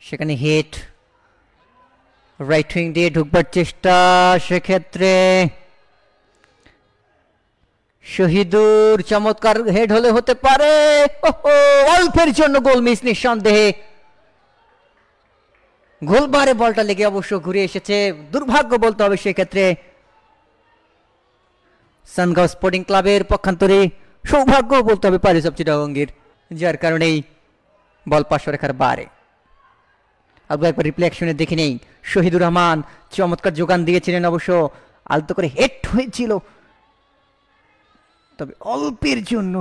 সেখানে hit, right wing দিয়ে ঢুকবার চেষ্টা, সেক্ষেত্রে শহীদুর চমৎকার হেড হলে হতে পারে, অল্পের জন্য গোল মিস নিঃসন্দেহে। গোলবারে বলটা লেগে অবশ্য ঘুরে এসেছে, দুর্ভাগ্য বলতে হবে সেক্ষেত্রে সানগাঁও স্পোর্টিং ক্লাবের পক্ষান্তরে, সৌভাগ্য বলতে হবে প্যারিস অফ চিটাগংয়ের, যার কারণেই বল পার্শ্বরেখার বারে। আবার একবার রিফ্লেকশনে দেখে নেই, শহীদুর রহমান চমৎকার যোগান দিয়েছিলেন, অবশ্য আলতো করে হেড হয়েছিল, তবে অল্পের জন্য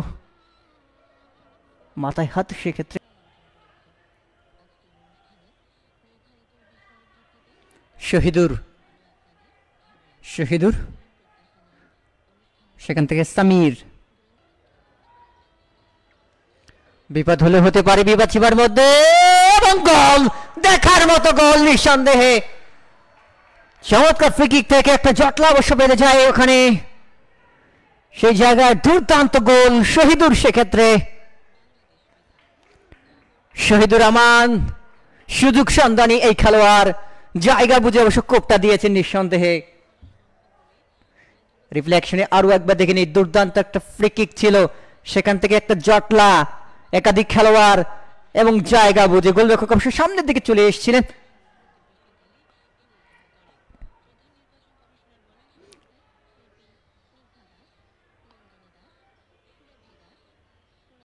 মাথায় হাত। সেক্ষেত্রে শহীদুর সেখান থেকে সামির, বিপদ হলে হতে পারে বিপদ সীমার মধ্যে, এবং গোল, দেখার মতো গোল নিঃসন্দেহে। চমৎকার ফ্রি কিক থেকে একটা জটলা অবশ্য বেঁধে যায় ওখানে, সেই জায়গায় দুর্দান্ত গোল শহীদুর। সেক্ষেত্রে শহীদুর রহমান সুযোগ সন্ধানী এই খেলোয়াড়, জায়গা বুঝে অবশ্য কোপটা দিয়েছেন নিঃসন্দেহে। রিফ্লেকশনে আরো একবার দেখে নিই, দুর্দান্ত একটা ফ্রি কিক ছিল, সেখান থেকে একটা জটলা, একাধিক খেলোয়াড় এবং জায়গা বুঝে গোলরক্ষক অবশ্য সামনের দিকে চলে এসেছিলেন,